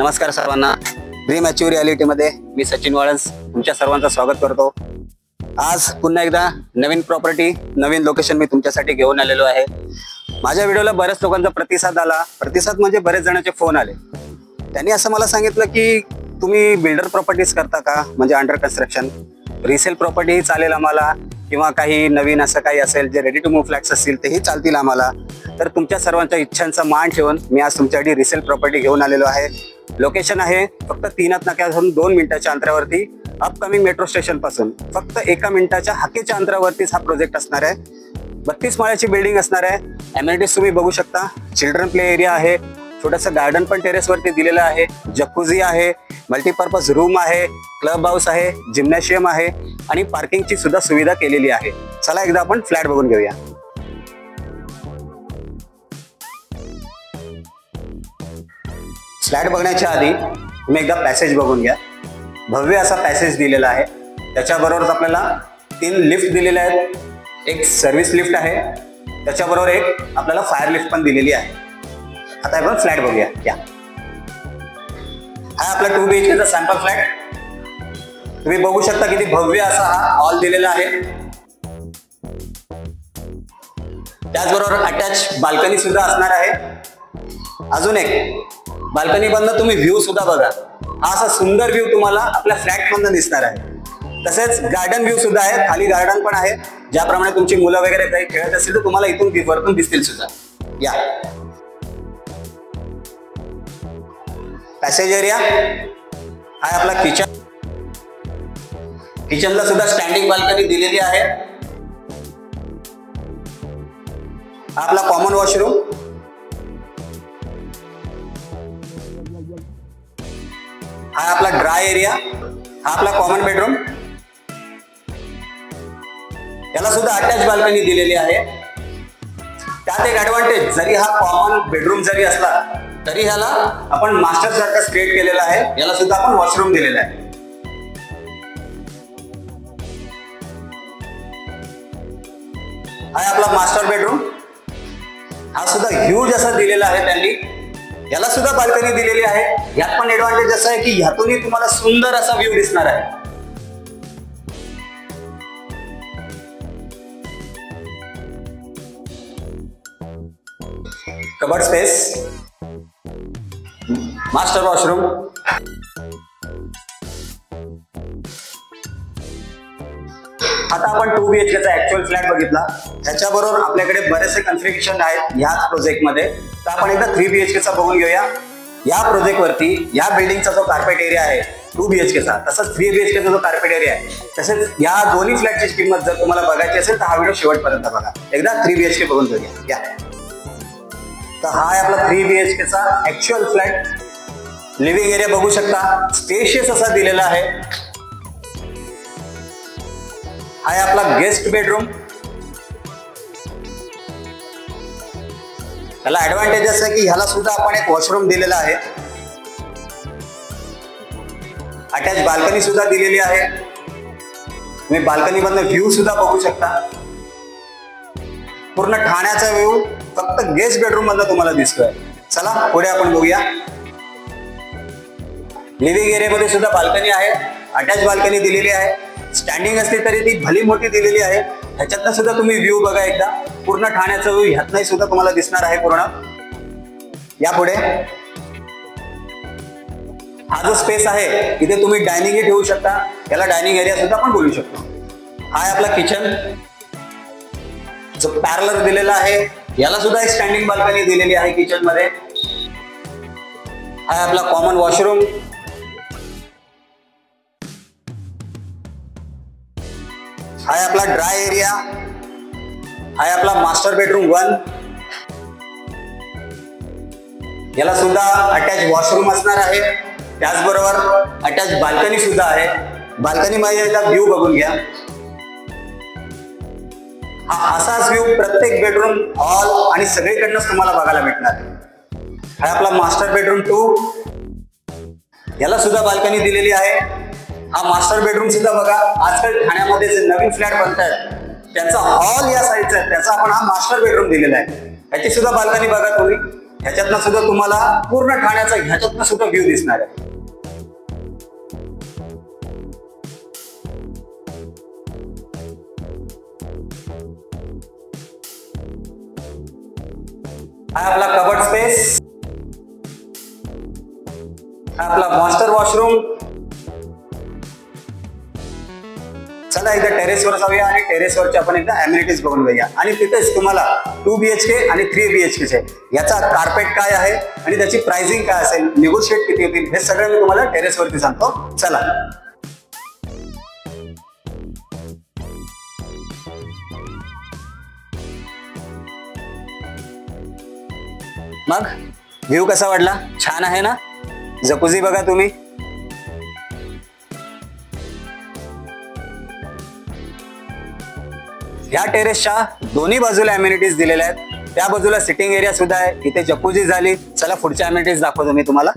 नमस्कार सर्वांना, dream achieve reality मध्ये मी सचिन वाळंस तुमच्या सर्वांचं स्वागत करतो। आज पुन्हा एकदा नवीन प्रॉपर्टी नवीन लोकेशन मी तुमच्यासाठी घेऊन आलेलो आहे। माझ्या व्हिडिओला बऱ्याच लोकांचा प्रतिसाद आला, प्रतिसाद म्हणजे बरेच जणांचे फोन आले। त्यांनी असं मला सांगितलं की तुम्ही बिल्डर प्रॉपर्टीज करता का, म्हणजे अंडर कन्स्ट्रक्शन रिसेल प्रॉपर्टी चालेल आम्हाला, किंवा काही नवीन असं काही असेल जे रेडी टू मूव्ह फ्लॅट्स असतील तेही चालतील आम्हाला। तर तुमच्या सर्वांच्या इच्छांचा मान ठेवून मी आज तुमच्यासाठी रिसेल प्रॉपर्टी घेऊन आलेलो आहे। लोकेशन आहे फक्त 3 नाक्यावरून 2 मिनिटाच्या अंतरावरती, अपकमिंग मेट्रो स्टेशन पासून फक्त 1 मिनिटाच्या हाकेच्या अंतरावरतीच हा प्रोजेक्ट असणार आहे। 32 माळ्याची बिल्डिंग असणार आहे। एमिनिटीज तुम्ही बघू शकता, चिल्ड्रन प्ले एरिया आहे, छोटंसं गार्डन पण टेरेस वरती दिलेलं आहे, जकुझी आहे, मल्टीपर्पज रूम आहे, क्लब हाऊस आहे, जिम्नॅशियम आहे आणि पार्किंगची सुद्धा सुविधा केलेली आहे। चला एकदा आपण फ्लॅट बघून घेऊया। फ्लॅट बघण्याच्या आधी तुम्ही एकदा पॅसेज बघून घ्या। भव्य असा पॅसेज दिलेला आहे, त्याच्याबरोबरच आपल्याला 3 लिफ्ट दिलेल्या आहेत, एक सर्व्हिस लिफ्ट आहे, त्याच्याबरोबर एक आपल्याला फायर लिफ्ट पण दिलेली आहे। आता आपण फ्लॅट बघूया। या हा आपला 2 BHK चा सॅम्पल फ्लॅट। तुम्ही बघू शकता किती भव्य असा हा हॉल दिलेला आहे, त्याचबरोबर अटॅच बाल्कनी सुद्धा असणार आहे। अजून एक बाल्कनी मधनं तुम्ही व्ह्यू सुद्धा बघा, हा असा सुंदर व्ह्यू तुम्हाला आपल्या फ्लॅट मधनं दिसणार आहे। तसेच गार्डन व्ह्यू सुद्धा आहे, खाली गार्डन पण आहे, ज्याप्रमाणे तुमची मुलं वगैरे काही खेळत असतील तर तुम्हाला इथून वरतून दिसतील सुद्धा। या पॅसेज एरिया हा आपला किचन, किचनला सुद्धा स्टँडिंग बाल्कनी दिलेली आहे। हा आपला कॉमन वॉशरूम, हा आपला ड्राय एरिया, हा आपला कॉमन बेडरूम, याला सुद्धा अटॅच बाल्कनी दिलेली आहे। त्यात एक ऍडव्हान्टेज, जरी हा कॉमन बेडरूम जरी असला तरी ह्याला आपण मास्टर सारखा क्रिएट केलेला आहे, याला सुद्धा आपण वॉशरूम दिलेला आहे। हा आपला मास्टर बेडरूम, हा सुद्धा ह्यूज असा दिलेला आहे त्यांनी, याला सुद्धा बाल्कनी दिलेली आहे। यात पण ऍडव्हान्टेज असं आहे की ह्यातूनही तुम्हाला सुंदर असा व्ह्यू दिसणार आहे। कबर्ड स्पेस, मास्टर वॉशरूम, आता आपण 2 BHK चा ऍक्च्युअल फ्लॅट बघितला, त्याच्याबरोबर आपल्याकडे बरेचसे कन्फिगरेशन आहेत ह्याच प्रोजेक्ट मध्ये। तर आपण एकदा 3 BHK चा बघून घेऊया। या प्रोजेक्ट वरती या बिल्डिंगचा जो कार्पेट एरिया आहे 2 BHK चा, तसंच 3 BHK चा जो कार्पेट एरिया आहे, तसेच या दोन्ही फ्लॅटची किंमत जर तुम्हाला बघायची असेल तर हा व्हिडिओ शेवटपर्यंत बघा। एकदा 3 BHK बघून घेऊया। तर हा आहे आपला 3 BHK चा ऍक्च्युअल फ्लॅट। लिव्हिंग एरिया बघू शकता, स्पेशियस असा दिलेला आहे। हा आहे आपला गेस्ट बेडरूम, त्याला ऍडव्हान्टेज असं आहे की ह्याला सुद्धा आपण एक वॉशरूम दिलेला आहे, अटॅच बाल्कनी सुद्धा दिलेली आहे। तुम्ही बाल्कनी मधनं व्ह्यू सुद्धा बघू शकता, पूर्ण ठाण्याचा व्ह्यू फक्त गेस्ट बेडरूम मधनं तुम्हाला दिसतोय। चला पुढे आपण बघूया। लिव्हिंग एरियामध्ये सुद्धा बाल्कनी आहे, अटॅच बाल्कनी दिलेली आहे, स्टँडिंग असली तरी ती भली मोठी दिलेली आहे। ह्याच्यातनं सुद्धा तुम्ही व्ह्यू बघा एकदा, पूर्ण ठाण्याचा व्ह्यू ह्यातनंही सुद्धा तुम्हाला दिसणार आहे पूर्ण। यापुढे हा जो स्पेस आहे इथे तुम्ही डायनिंग ठेवू शकता, याला डायनिंग एरिया सुद्धा आपण बोलू शकतो। हा आहे आपला किचन, जो पॅरलर दिलेला आहे, याला सुद्धा एक स्टँडिंग बाल्कनी दिलेली आहे किचन मध्ये। हा आहे आपला कॉमन वॉशरूम, हा आहे आपला ड्राय एरिया, हा आहे आपला मास्टर बेडरूम 1, याला सुद्धा अटॅच वॉशरूम असणार आहे, त्याचबरोबर अटॅच बाल्कनी सुद्धा आहे। बाल्कनी मध्ये एकदा व्ह्यू बघून घ्या, हा असाच व्ह्यू प्रत्येक बेडरूम, हॉल आणि सगळीकडनंच तुम्हाला बघायला भेटणार। हा आहे आपला मास्टर बेडरूम 2, याला सुद्धा बाल्कनी दिलेली आहे। हा मास्टर बेडरूम सुद्धा बघा, आजकाल ठाण्यामध्ये जे नवीन फ्लॅट बनतायत त्याचा हॉल या साईडचा आहे, त्याचा आपण हा मास्टर बेडरूम दिलेला आहे। याची सुद्धा बाल्कनी बघा तुम्ही, ह्याच्यातनं सुद्धा तुम्हाला पूर्ण ठाण्याचा ह्याच्यातनं सुद्धा व्ह्यू दिसणार आहे. हा आपला कबर्ड स्पेस, हा आपला मास्टर वॉशरूम. चला एकदा टेरेसवर जाऊया आणि टेरेसवरचे आपण एकदा अम्युनिटीज बघून घेऊया. आणि तिथेच तुम्हाला 2 BHK आणि 3 BHK चे याचा कार्पेट काय आहे आणि त्याची प्राइसिंग काय असेल, निगोशिएट किती होतील, हे सगळं मी तुम्हाला टेरेसवरती सांगतो. चला. मग व्ह्यू कसा वाटला? छान आहे ना? जकुझी बघा तुम्ही. या टेरेसच्या दोन्ही बाजूला अम्युनिटीज दिलेल्या आहेत. त्या बाजूला सिटिंग एरिया सुद्धा आहे. इथे जकुझी झाली. चला पुढच्या अम्युनिटीज दाखवतो मी तुम्हाला.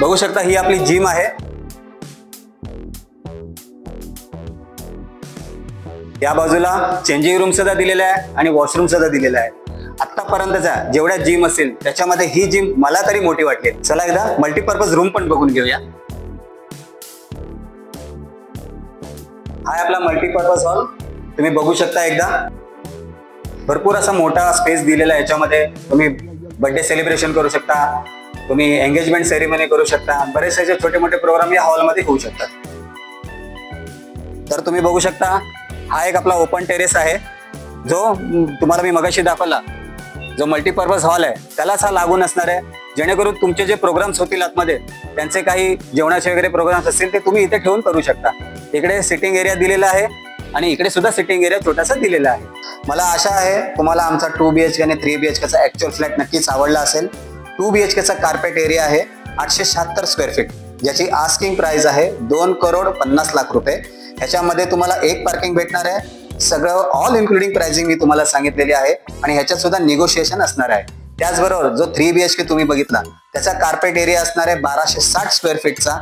बघू शकता ही आपली जिम आहे. या बाजूला चेंजिंग रूम सुद्धा दिलेला आहे आणि वॉशरूम सुद्धा दिलेला आहे. आतापर्यंतच्या जेवढ्या जिम असतील त्याच्यामध्ये ही जिम मला तरी मोठी वाटली. चला एकदा मल्टीपर्पज रूम पण बघून घेऊया. हा आपला मल्टीपर्पज हॉल तुम्ही बघू शकता. एकदा भरपूर असा मोठा स्पेस दिलेला आहे. याच्यामध्ये तुम्ही बर्थडे सेलिब्रेशन करू शकता, तुम्ही एंगेजमेंट सेरेमनी करू शकता, बरेचसे छोटे मोठे प्रोग्राम या हॉलमध्ये होऊ शकतात. तर तुम्ही बघू शकता हा एक आपला ओपन टेरेस आहे, जो तुम्हाला मी मगाशी दाखवला, जो मल्टीपर्पज हॉल आहे त्यालाच हा लागून असणार आहे. जेणेकरून तुमचे जे प्रोग्राम्स होतील आतमध्ये, त्यांचे काही जेवणाचे वगैरे प्रोग्राम्स असतील ते तुम्ही इथे ठेवून करू शकता. इकडे सिटिंग एरिया दिलेला आहे आणि इकडे सुद्धा सिटिंग एरिया छोटासा दिलेला आहे. मला आशा आहे तुम्हाला आमचा 2 BHK आणि 3 BHK चा ऍक्च्युअल फ्लॅट नक्कीच आवडला असेल. 2 BHK चा कार्पेट एरिया आहे 876 स्क्वेअर फीट, ज्याची आस्किंग प्राइस आहे 2,50,00,000 रुपये. ह्याच्यामध्ये तुम्हाला एक पार्किंग भेटणार आहे. सगळं ऑल इन्क्लुडिंग प्राइसिंग मी तुम्हाला सांगितलेली आहे आणि ह्याच्यात सुद्धा निगोशिएशन असणार आहे. त्याचबरोबर जो 3 BHK तुम्ही बघितला त्याचा कार्पेट एरिया असणार आहे 1260 स्क्वेअर फीटचा.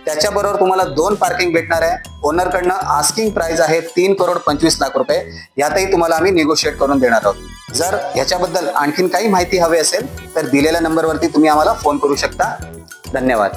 त्याच्याबरोबर तुम्हाला 2 पार्किंग भेटणार आहे. ओनरकडनं आस्किंग प्राइस आहे 3,25,00,000 रुपये. यातही तुम्हाला आम्ही निगोशिएट करून देणार आहोत. जर ह्याच्याबद्दल आणखीन काही माहिती हवी असेल तर दिलेल्या नंबरवरती तुम्ही आम्हाला फोन करू शकता. धन्यवाद.